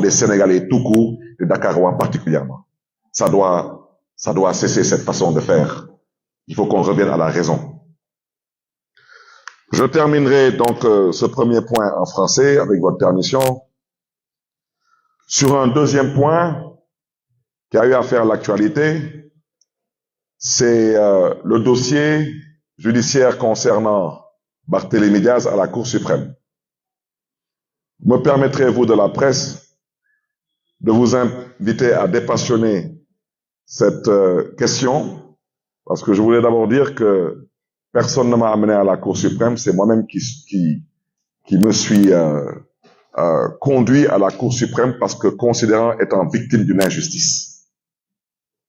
des Sénégalais tout court, des Dakarois particulièrement. Ça doit cesser cette façon de faire. Il faut qu'on revienne à la raison. Je terminerai donc ce premier point en français avec votre permission sur un deuxième point qui a eu à faire l'actualité. C'est le dossier judiciaire concernant Barthélémy Diaz à la Cour suprême. Me permettrez-vous de la presse de vous inviter à dépassionner cette question, parce que je voulais d'abord dire que personne ne m'a amené à la Cour suprême, c'est moi-même qui me suis conduit à la Cour suprême parce que considérant étant victime d'une injustice.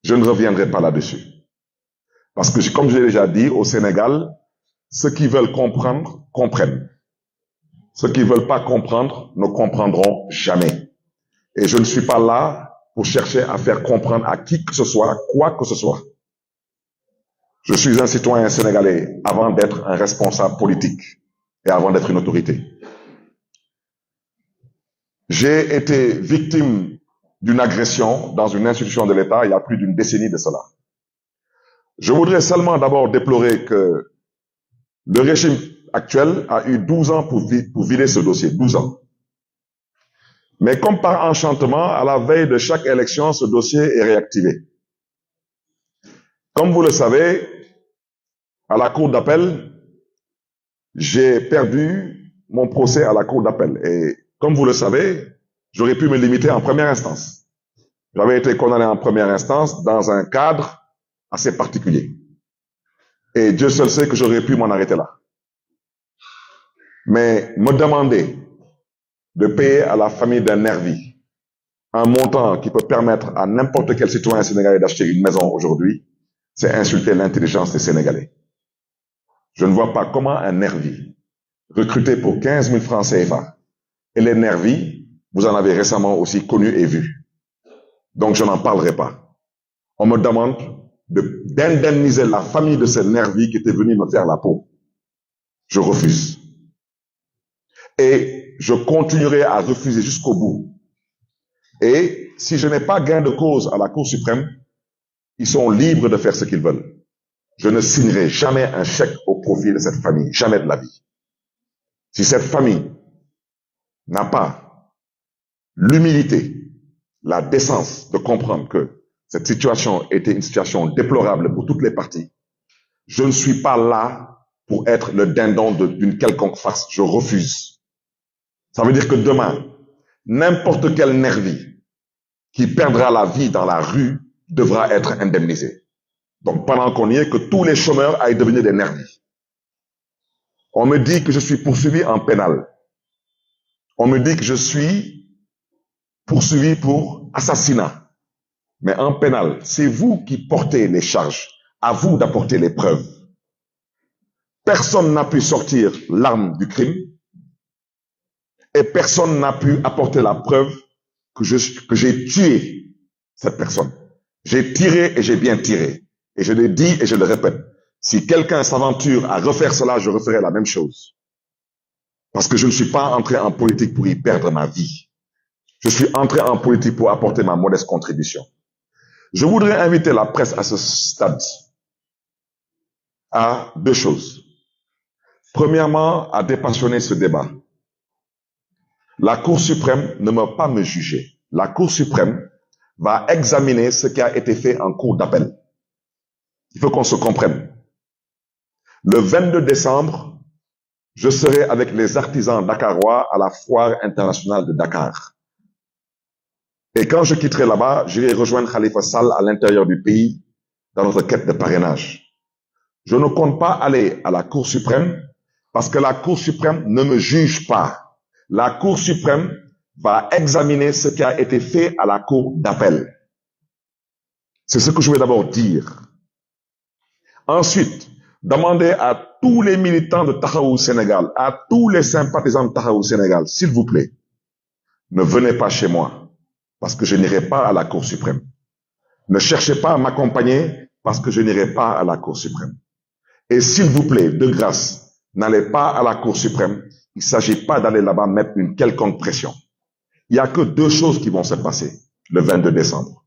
Je ne reviendrai pas là-dessus. Parce que, comme j'ai déjà dit, au Sénégal, ceux qui veulent comprendre, comprennent. Ceux qui ne veulent pas comprendre ne comprendront jamais. Et je ne suis pas là pour chercher à faire comprendre à qui que ce soit, quoi que ce soit. Je suis un citoyen sénégalais avant d'être un responsable politique et avant d'être une autorité. J'ai été victime d'une agression dans une institution de l'État il y a plus d'une décennie de cela. Je voudrais seulement d'abord déplorer que le régime actuel a eu 12 ans pour vider ce dossier, 12 ans. Mais comme par enchantement, à la veille de chaque élection, ce dossier est réactivé. Comme vous le savez, à la Cour d'appel, j'ai perdu mon procès à la Cour d'appel. Et comme vous le savez, j'aurais pu me limiter en première instance. J'avais été condamné en première instance dans un cadre assez particulier. Et Dieu seul sait que j'aurais pu m'en arrêter là. Mais me demander de payer à la famille d'un nervi un montant qui peut permettre à n'importe quel citoyen sénégalais d'acheter une maison aujourd'hui, c'est insulter l'intelligence des Sénégalais. Je ne vois pas comment un nervi recruté pour 15 000 francs CFA, et les nervis, vous en avez récemment aussi connu et vu. Donc je n'en parlerai pas. On me demande d'indemniser la famille de ces nervis qui étaient venus me faire la peau. Je refuse. Et je continuerai à refuser jusqu'au bout. Et si je n'ai pas gain de cause à la Cour suprême, ils sont libres de faire ce qu'ils veulent. Je ne signerai jamais un chèque au profit de cette famille, jamais de la vie. Si cette famille n'a pas l'humilité, la décence de comprendre que cette situation était une situation déplorable pour toutes les parties, je ne suis pas là pour être le dindon d'une quelconque farce. Je refuse. Ça veut dire que demain, n'importe quel nervi qui perdra la vie dans la rue devra être indemnisé. Donc pendant qu'on y est, que tous les chômeurs aillent devenir des nervis. On me dit que je suis poursuivi en pénal. On me dit que je suis poursuivi pour assassinat. Mais en pénal, c'est vous qui portez les charges. À vous d'apporter les preuves. Personne n'a pu sortir l'arme du crime et personne n'a pu apporter la preuve que j'ai tué cette personne. J'ai tiré et j'ai bien tiré. Et je le dis et je le répète. Si quelqu'un s'aventure à refaire cela, je referai la même chose. Parce que je ne suis pas entré en politique pour y perdre ma vie. Je suis entré en politique pour apporter ma modeste contribution. Je voudrais inviter la presse à ce stade à deux choses. Premièrement, à dépassionner ce débat. La Cour suprême ne va pas me juger. La Cour suprême va examiner ce qui a été fait en cour d'appel. Il faut qu'on se comprenne. Le 22 décembre, je serai avec les artisans dakarois à la foire internationale de Dakar. Et quand je quitterai là-bas, j'irai rejoindre Khalifa Sall à l'intérieur du pays dans notre quête de parrainage. Je ne compte pas aller à la Cour suprême parce que la Cour suprême ne me juge pas. La Cour suprême va examiner ce qui a été fait à la Cour d'appel. C'est ce que je vais d'abord dire. Ensuite, demander à tous les militants de Taxawu Sénégal, à tous les sympathisants de Taxawu Sénégal, s'il vous plaît, ne venez pas chez moi parce que je n'irai pas à la Cour suprême. Ne cherchez pas à m'accompagner parce que je n'irai pas à la Cour suprême. Et s'il vous plaît, de grâce, n'allez pas à la Cour suprême. Il ne s'agit pas d'aller là-bas mettre une quelconque pression. il n'y a que deux choses qui vont se passer le 22 décembre.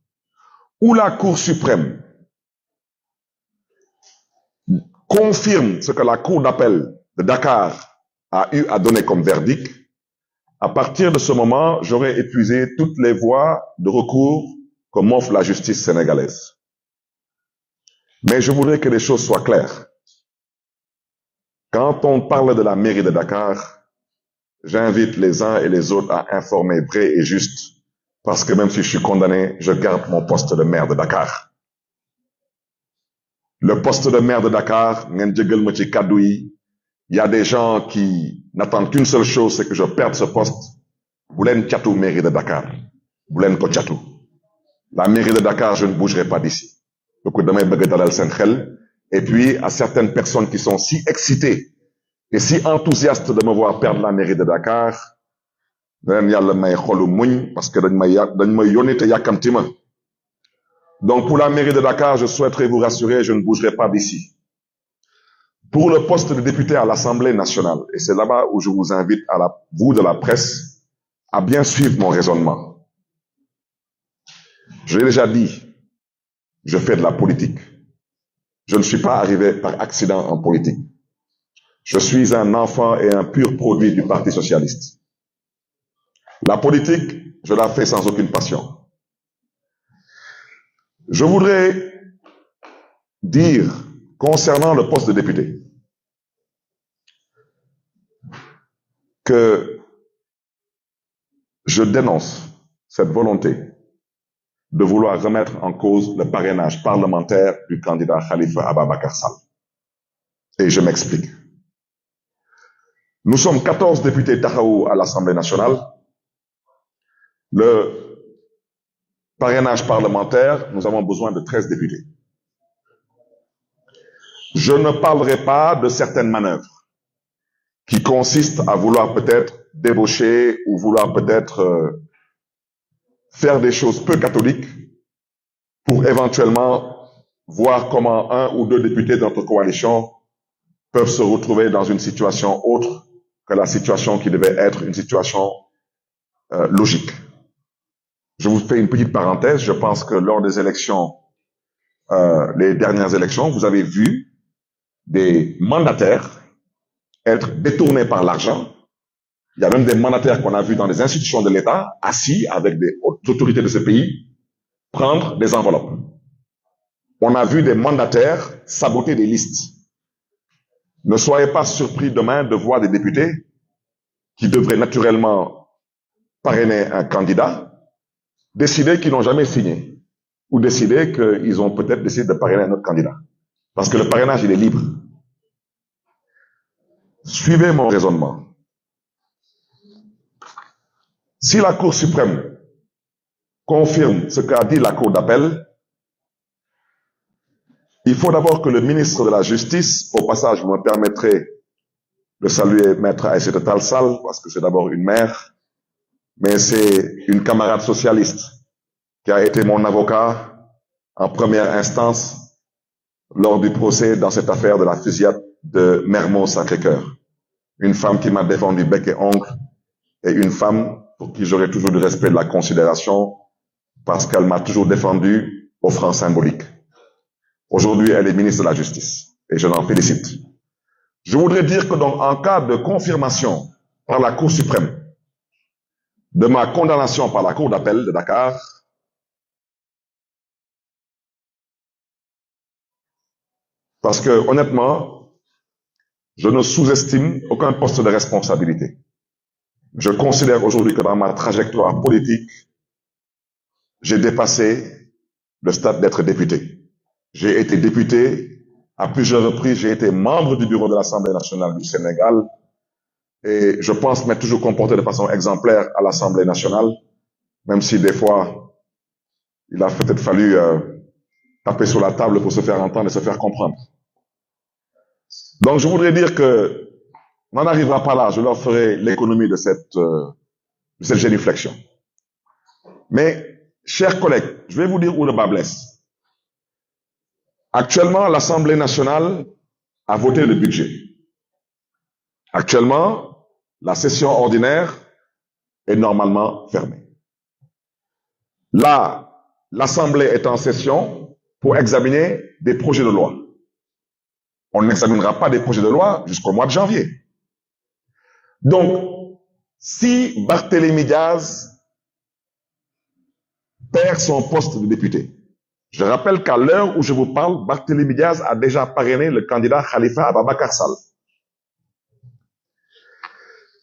Ou la Cour suprême confirme ce que la Cour d'appel de Dakar a eu à donner comme verdict. À partir de ce moment, j'aurai épuisé toutes les voies de recours que m'offre la justice sénégalaise. Mais je voudrais que les choses soient claires. Quand on parle de la mairie de Dakar, j'invite les uns et les autres à informer vrai et juste, parce que même si je suis condamné, je garde mon poste de maire de Dakar. Le poste de maire de Dakar, il y a des gens qui n'attendent qu'une seule chose, c'est que je perde ce poste. Boulen Tchatou, mairie de Dakar. Boulen Ko Tchatou. La mairie de Dakar, je ne bougerai pas d'ici. Et puis, à certaines personnes qui sont si excitées et si enthousiastes de me voir perdre la mairie de Dakar, parce que donc, pour la mairie de Dakar, je souhaiterais vous rassurer, je ne bougerai pas d'ici. Pour le poste de député à l'Assemblée nationale, et c'est là-bas où je vous invite, vous de la presse, à bien suivre mon raisonnement. Je l'ai déjà dit, je fais de la politique. Je ne suis pas arrivé par accident en politique. Je suis un enfant et un pur produit du Parti socialiste. La politique, je la fais sans aucune passion. Je voudrais dire, concernant le poste de député, que je dénonce cette volonté de vouloir remettre en cause le parrainage parlementaire du candidat Khalifa Ababakar Sall. Et je m'explique. Nous sommes 14 députés Tahaou à l'Assemblée nationale. Le parrainage parlementaire, nous avons besoin de 13 députés. Je ne parlerai pas de certaines manœuvres qui consistent à vouloir peut-être débaucher ou vouloir peut-être faire des choses peu catholiques pour éventuellement voir comment un ou deux députés de notre coalition peuvent se retrouver dans une situation autre que la situation qui devait être une situation logique. Je vous fais une petite parenthèse. Je pense que lors des élections, les dernières élections, vous avez vu des mandataires être détournés par l'argent. Il y a même des mandataires qu'on a vus dans les institutions de l'État, assis avec des hautes autorités de ce pays, prendre des enveloppes. On a vu des mandataires saboter des listes. Ne soyez pas surpris demain de voir des députés qui devraient naturellement parrainer un candidat, décider qu'ils n'ont jamais signé, ou décider qu'ils ont peut-être décidé de parrainer un autre candidat. Parce que le parrainage, il est libre. Suivez mon raisonnement. Si la Cour suprême confirme ce qu'a dit la Cour d'appel, il faut d'abord que le ministre de la Justice, au passage, vous me permettrez de saluer Maître Aïssata Tall Sall, parce que c'est d'abord une mère, mais c'est une camarade socialiste qui a été mon avocat en première instance lors du procès dans cette affaire de la fusillade de Mermoz-Sacré-Cœur. Une femme qui m'a défendu bec et ongle et une femme pour qui j'aurai toujours du respect et de la considération parce qu'elle m'a toujours défendu au franc symbolique. Aujourd'hui, elle est ministre de la Justice et je l'en félicite. Je voudrais dire que donc, en cas de confirmation par la Cour suprême de ma condamnation par la Cour d'appel de Dakar, parce que honnêtement, je ne sous-estime aucun poste de responsabilité. Je considère aujourd'hui que dans ma trajectoire politique, j'ai dépassé le stade d'être député. J'ai été député à plusieurs reprises, j'ai été membre du bureau de l'Assemblée nationale du Sénégal et je pense m'être toujours comporté de façon exemplaire à l'Assemblée nationale, même si des fois, il a peut-être fallu taper sur la table pour se faire entendre et se faire comprendre. Donc je voudrais dire que on n'en arrivera pas là, je leur ferai l'économie de cette génuflexion. Mais, chers collègues, je vais vous dire où le bas blesse. Actuellement, l'Assemblée nationale a voté le budget. Actuellement, la session ordinaire est normalement fermée. Là, l'Assemblée est en session pour examiner des projets de loi. On n'examinera pas des projets de loi jusqu'au mois de janvier. Donc, si Barthélémy Diaz perd son poste de député, je rappelle qu'à l'heure où je vous parle, Barthélémy Diaz a déjà parrainé le candidat Khalifa Ababakar Sall.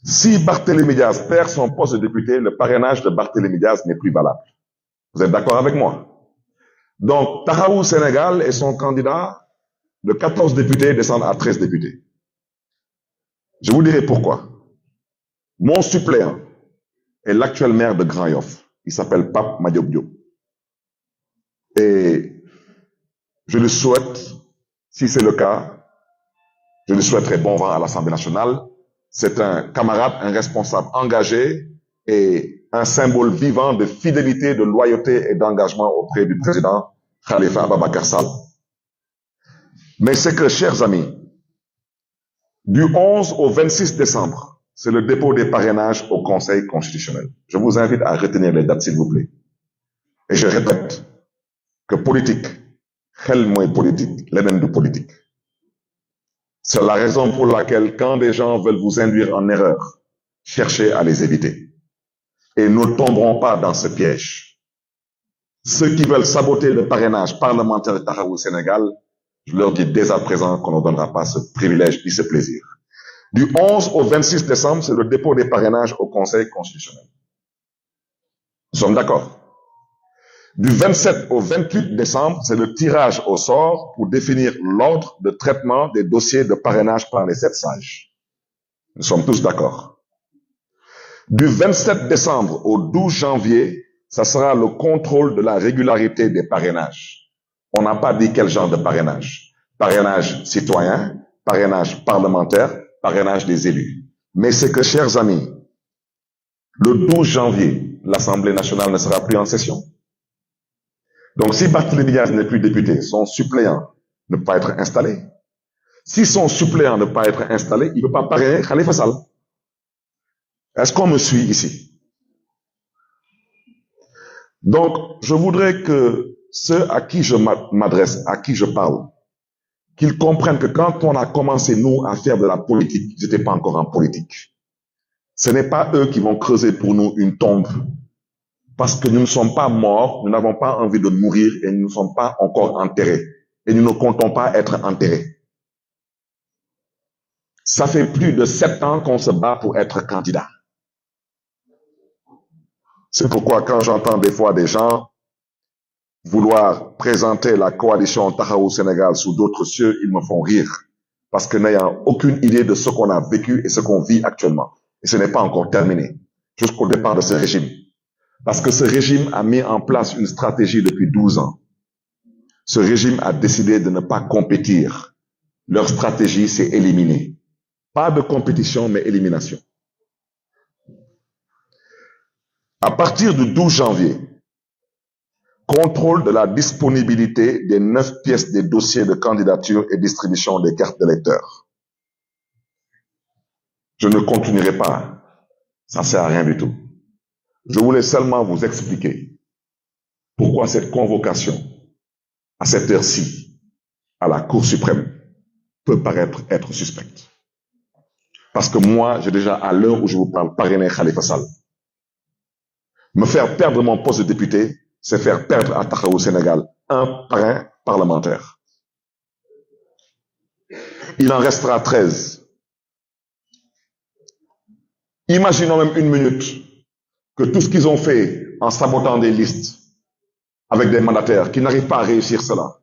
Si Barthélémy Diaz perd son poste de député, le parrainage de Barthélémy Diaz n'est plus valable. Vous êtes d'accord avec moi? Donc, Tahaou Sénégal et son candidat de 14 députés descendent à 13 députés. Je vous dirai pourquoi. Mon suppléant est l'actuel maire de Grand Yoff. Il s'appelle Pape Madiop Diop. Et je le souhaite, si c'est le cas, je lui souhaiterai bon vent à l'Assemblée nationale. C'est un camarade, un responsable engagé et un symbole vivant de fidélité, de loyauté et d'engagement auprès du président Khalifa Ababakar Sall. Mais c'est que, chers amis, du 11 au 26 décembre, c'est le dépôt des parrainages au Conseil constitutionnel. Je vous invite à retenir les dates, s'il vous plaît. Et je répète que politique, xel mooy politique, leneen du politique. C'est la raison pour laquelle, quand des gens veulent vous induire en erreur, cherchez à les éviter. Et nous ne tomberons pas dans ce piège. Ceux qui veulent saboter le parrainage parlementaire de Tahaou au Sénégal, je leur dis dès à présent qu'on ne donnera pas ce privilège ni ce plaisir. Du 11 au 26 décembre, c'est le dépôt des parrainages au Conseil constitutionnel. Nous sommes d'accord? Du 27 au 28 décembre, c'est le tirage au sort pour définir l'ordre de traitement des dossiers de parrainage par les 7 sages. Nous sommes tous d'accord. Du 27 décembre au 12 janvier, ça sera le contrôle de la régularité des parrainages. On n'a pas dit quel genre de parrainage. Parrainage citoyen, parrainage parlementaire, parrainage des élus. Mais c'est que, chers amis, le 12 janvier, l'Assemblée nationale ne sera plus en session. Donc, si Barthélémy Diaz n'est plus député, son suppléant ne peut pas être installé. Si son suppléant ne peut pas être installé, il ne peut pas parrainer Khalifa Sall. Est-ce qu'on me suit ici? Donc, je voudrais que ceux à qui je m'adresse, à qui je parle, qu'ils comprennent que quand on a commencé, nous, à faire de la politique, ils n'étaient pas encore en politique. Ce n'est pas eux qui vont creuser pour nous une tombe. Parce que nous ne sommes pas morts, nous n'avons pas envie de mourir et nous ne sommes pas encore enterrés. Et nous ne comptons pas être enterrés. Ça fait plus de 7 ans qu'on se bat pour être candidat. C'est pourquoi quand j'entends des fois des gens vouloir présenter la coalition Tahaou Sénégal sous d'autres cieux, ils me font rire. Parce que n'ayant aucune idée de ce qu'on a vécu et ce qu'on vit actuellement. Et ce n'est pas encore terminé. Jusqu'au départ de ce régime. Parce que ce régime a mis en place une stratégie depuis 12 ans. Ce régime a décidé de ne pas compétir. Leur stratégie, c'est éliminer. Pas de compétition, mais élimination. À partir du 12 janvier, contrôle de la disponibilité des 9 pièces des dossiers de candidature et distribution des cartes d'électeurs. Je ne continuerai pas. Ça ne sert à rien du tout. Je voulais seulement vous expliquer pourquoi cette convocation à cette heure-ci à la Cour suprême peut paraître être suspecte. Parce que moi, j'ai déjà, à l'heure où je vous parle, parrainé Khalifa Sall. Me faire perdre mon poste de député, c'est faire perdre à Tahaou Sénégal un parrain parlementaire. Il en restera 13. Imaginons même une minute que tout ce qu'ils ont fait en sabotant des listes avec des mandataires qui n'arrivent pas à réussir cela,